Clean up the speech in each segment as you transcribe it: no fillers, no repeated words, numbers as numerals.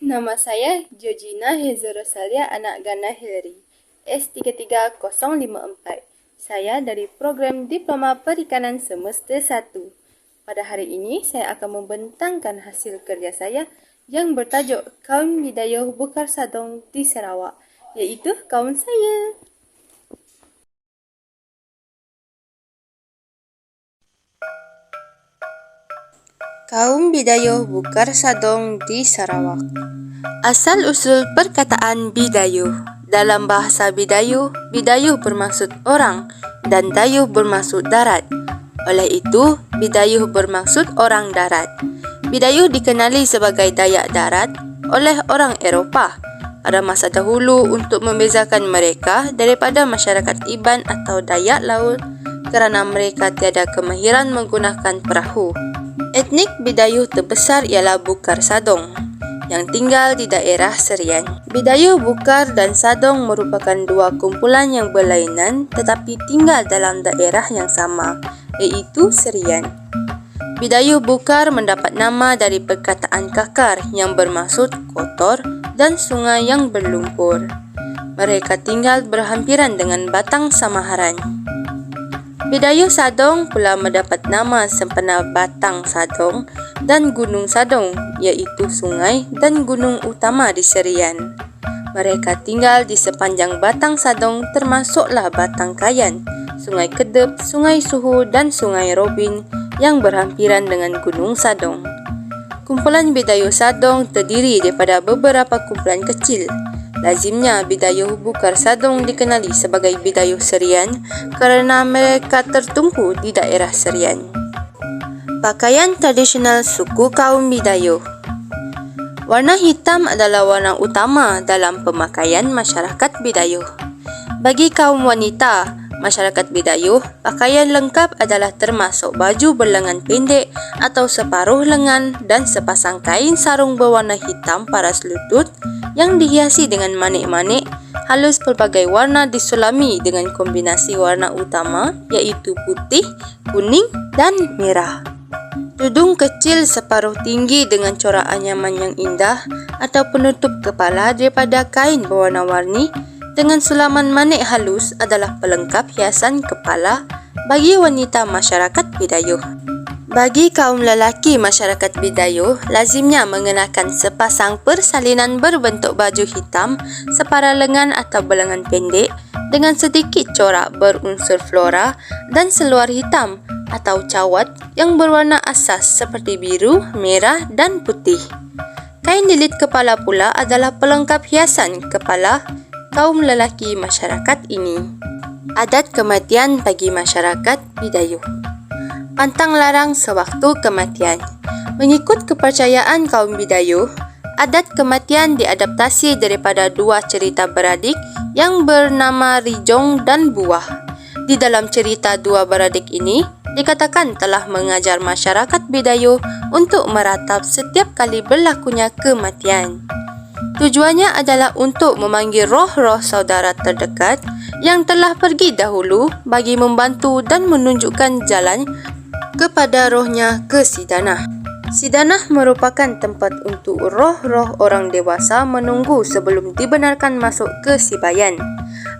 Nama saya Georgina Heza Rosalia anak Gana Hillary, S33054. Saya dari program Diploma Perikanan Semester 1. Pada hari ini, saya akan membentangkan hasil kerja saya yang bertajuk Kaum Bidayuh Bukar Sadong di Sarawak, iaitu kaum saya. Kaum Bidayuh Bukar Sadong di Sarawak. Asal-usul perkataan bidayuh. Dalam bahasa bidayuh, bidayuh bermaksud orang dan dayuh bermaksud darat. Oleh itu, bidayuh bermaksud orang darat. Bidayuh dikenali sebagai Dayak darat oleh orang Eropah pada masa dahulu untuk membezakan mereka daripada masyarakat Iban atau Dayak laut kerana mereka tiada kemahiran menggunakan perahu. Etnik bidayuh terbesar ialah Bukar Sadong yang tinggal di daerah Serian. Bidayuh Bukar dan Sadong merupakan dua kumpulan yang berlainan tetapi tinggal dalam daerah yang sama, iaitu Serian. Bidayuh Bukar mendapat nama dari perkataan kakar yang bermaksud kotor dan sungai yang berlumpur. Mereka tinggal berhampiran dengan Batang Samaharan. Bidayuh Sadong pula mendapat nama sempena Batang Sadong dan Gunung Sadong, iaitu sungai dan gunung utama di Serian. Mereka tinggal di sepanjang Batang Sadong termasuklah Batang Kayan, Sungai Kedep, Sungai Suhu dan Sungai Robin yang berhampiran dengan Gunung Sadong. Kumpulan Bidayuh Sadong terdiri daripada beberapa kumpulan kecil. Lazimnya bidayuh Bukar Sadong dikenali sebagai bidayuh Serian kerana mereka tertumpu di daerah Serian. Pakaian tradisional suku kaum bidayuh. Warna hitam adalah warna utama dalam pemakaian masyarakat bidayuh. Bagi kaum wanita, masyarakat bidayuh, pakaian lengkap adalah termasuk baju berlengan pendek atau separuh lengan dan sepasang kain sarung berwarna hitam paras lutut yang dihiasi dengan manik-manik halus pelbagai warna disulami dengan kombinasi warna utama iaitu putih, kuning dan merah. Tudung kecil separuh tinggi dengan corak anyaman yang indah atau penutup kepala daripada kain berwarna-warni dengan sulaman manik halus adalah pelengkap hiasan kepala bagi wanita masyarakat bidayuh. Bagi kaum lelaki masyarakat bidayuh, lazimnya mengenakan sepasang persalinan berbentuk baju hitam separa lengan atau berlengan pendek dengan sedikit corak berunsur flora dan seluar hitam atau cawat yang berwarna asas seperti biru, merah dan putih. Kain lilit kepala pula adalah pelengkap hiasan kepala kaum lelaki masyarakat ini. Adat kematian bagi masyarakat bidayuh. Pantang larang sewaktu kematian. Mengikut kepercayaan kaum bidayuh, adat kematian diadaptasi daripada dua cerita beradik yang bernama Rijong dan Buah. Di dalam cerita dua beradik ini, dikatakan telah mengajar masyarakat bidayuh untuk meratap setiap kali berlakunya kematian. Tujuannya adalah untuk memanggil roh-roh saudara terdekat yang telah pergi dahulu bagi membantu dan menunjukkan jalan kepada rohnya ke Sidanah. Sidanah merupakan tempat untuk roh-roh orang dewasa menunggu sebelum dibenarkan masuk ke Sibayan.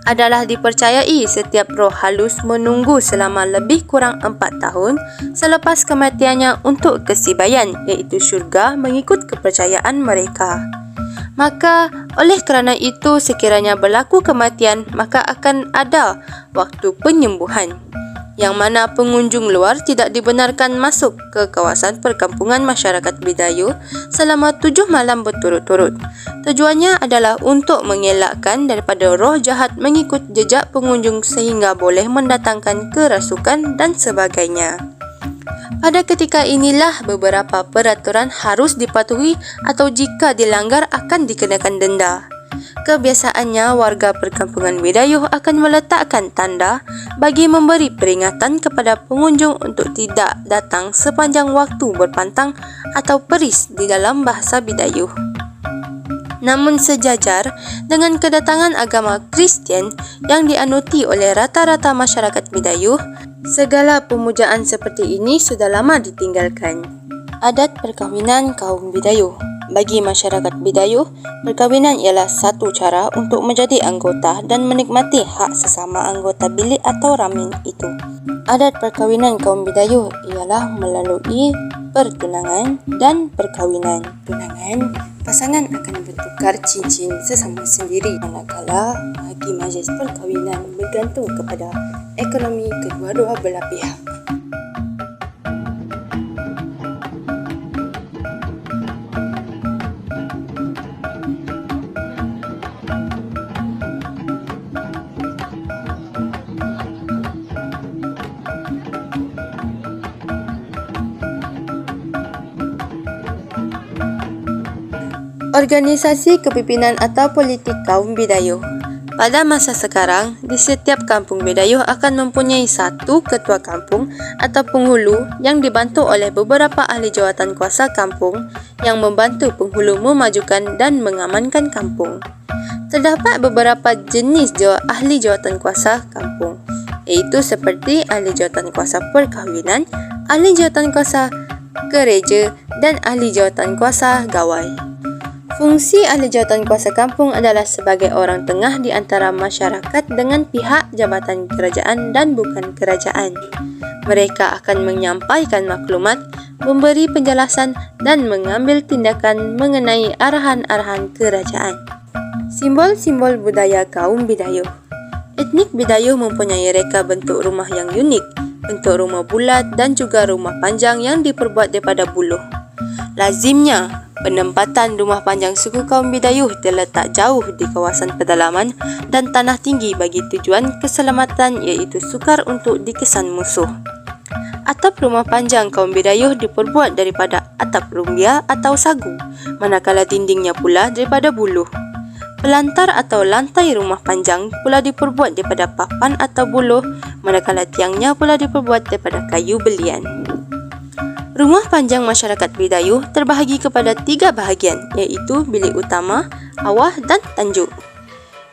Adalah dipercayai setiap roh halus menunggu selama lebih kurang 4 tahun selepas kematiannya untuk ke Sibayan, iaitu syurga mengikut kepercayaan mereka. Maka oleh kerana itu sekiranya berlaku kematian, maka akan ada waktu penyembuhan, yang mana pengunjung luar tidak dibenarkan masuk ke kawasan perkampungan masyarakat bidayuh selama 7 malam berturut-turut. Tujuannya adalah untuk mengelakkan daripada roh jahat mengikut jejak pengunjung sehingga boleh mendatangkan kerasukan dan sebagainya. Pada ketika inilah beberapa peraturan harus dipatuhi atau jika dilanggar akan dikenakan denda. Kebiasaannya, warga perkampungan bidayuh akan meletakkan tanda bagi memberi peringatan kepada pengunjung untuk tidak datang sepanjang waktu berpantang atau peris di dalam bahasa bidayuh. Namun sejajar dengan kedatangan agama Kristian yang dianuti oleh rata-rata masyarakat bidayuh, segala pemujaan seperti ini sudah lama ditinggalkan. Adat perkahwinan kaum bidayuh. Bagi masyarakat Bidayuh, perkahwinan ialah satu cara untuk menjadi anggota dan menikmati hak sesama anggota bilik atau ramin itu. Adat perkahwinan kaum Bidayuh ialah melalui pertunangan dan perkahwinan. Tunangan, pasangan akan bertukar cincin sesama sendiri, manakala bagi majlis perkahwinan bergantung kepada ekonomi kedua-dua belah pihak. Organisasi kepimpinan atau politik kaum Bidayuh. Pada masa sekarang, di setiap kampung Bidayuh akan mempunyai satu ketua kampung atau penghulu yang dibantu oleh beberapa ahli jawatan kuasa kampung yang membantu penghulu memajukan dan mengamankan kampung. Terdapat beberapa jenis ahli jawatan kuasa kampung, iaitu seperti ahli jawatan kuasa perkahwinan, ahli jawatan kuasa gereja, dan ahli jawatan kuasa gawai. Fungsi ahli jawatan kuasa kampung adalah sebagai orang tengah di antara masyarakat dengan pihak jabatan kerajaan dan bukan kerajaan. Mereka akan menyampaikan maklumat, memberi penjelasan dan mengambil tindakan mengenai arahan-arahan kerajaan. Simbol-simbol budaya kaum Bidayuh. Etnik Bidayuh mempunyai reka bentuk rumah yang unik, bentuk rumah bulat dan juga rumah panjang yang diperbuat daripada buluh. Lazimnya, penempatan rumah panjang suku kaum Bidayuh terletak jauh di kawasan pedalaman dan tanah tinggi bagi tujuan keselamatan, iaitu sukar untuk dikesan musuh. Atap rumah panjang kaum Bidayuh diperbuat daripada atap rumbia atau sagu, manakala dindingnya pula daripada buluh. Pelantar atau lantai rumah panjang pula diperbuat daripada papan atau buluh, manakala tiangnya pula diperbuat daripada kayu belian. Rumah panjang masyarakat Bidayuh terbahagi kepada 3 bahagian, iaitu bilik utama, awah dan tanjuk.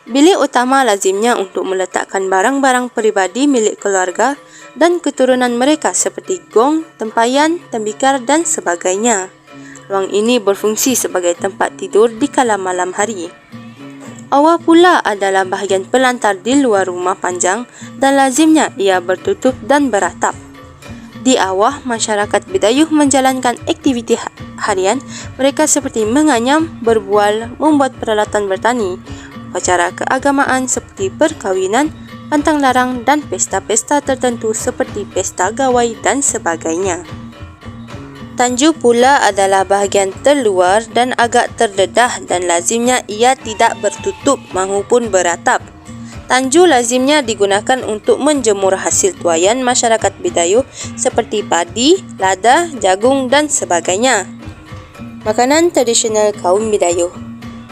Bilik utama lazimnya untuk meletakkan barang-barang peribadi milik keluarga dan keturunan mereka seperti gong, tempayan, tembikar dan sebagainya. Ruang ini berfungsi sebagai tempat tidur di kala malam hari. Awah pula adalah bahagian pelantar di luar rumah panjang dan lazimnya ia bertutup dan beratap. Di awah, masyarakat Bidayuh menjalankan aktiviti harian mereka seperti menganyam, berbual, membuat peralatan bertani, upacara keagamaan seperti perkahwinan, pantang larang dan pesta-pesta tertentu seperti pesta gawai dan sebagainya. Tanju pula adalah bahagian terluar dan agak terdedah dan lazimnya ia tidak bertutup maupun beratap. Tanju lazimnya digunakan untuk menjemur hasil tuaian masyarakat Bidayuh seperti padi, lada, jagung dan sebagainya. Makanan tradisional kaum Bidayuh.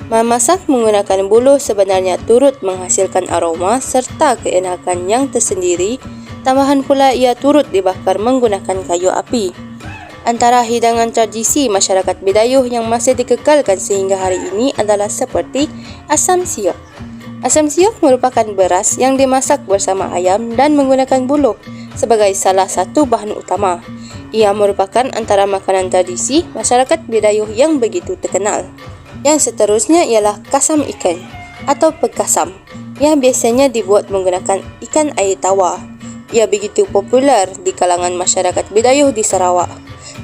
Memasak menggunakan buluh sebenarnya turut menghasilkan aroma serta keenakan yang tersendiri. Tambahan pula ia turut dibakar menggunakan kayu api. Antara hidangan tradisi masyarakat Bidayuh yang masih dikekalkan sehingga hari ini adalah seperti asam siok. Asam siok merupakan beras yang dimasak bersama ayam dan menggunakan buluh sebagai salah satu bahan utama. Ia merupakan antara makanan tradisi masyarakat Bidayuh yang begitu terkenal. Yang seterusnya ialah kasam ikan atau pekasam yang biasanya dibuat menggunakan ikan air tawar. Ia begitu popular di kalangan masyarakat Bidayuh di Sarawak.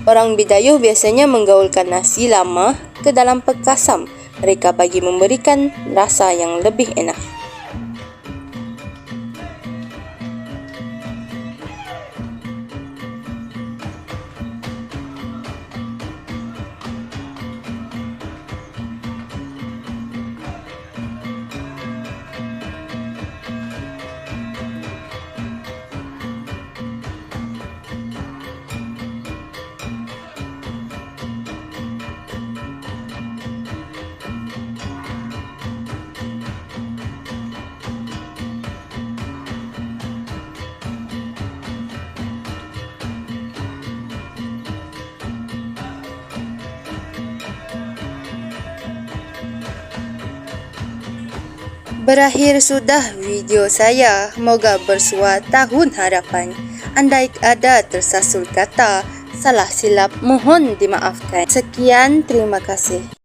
Orang Bidayuh biasanya menggaulkan nasi lama ke dalam pekasam mereka bagi memberikan rasa yang lebih enak. Berakhir sudah video saya. Moga bersuah tahun harapan. Andai ada tersasul kata, salah silap mohon dimaafkan. Sekian, terima kasih.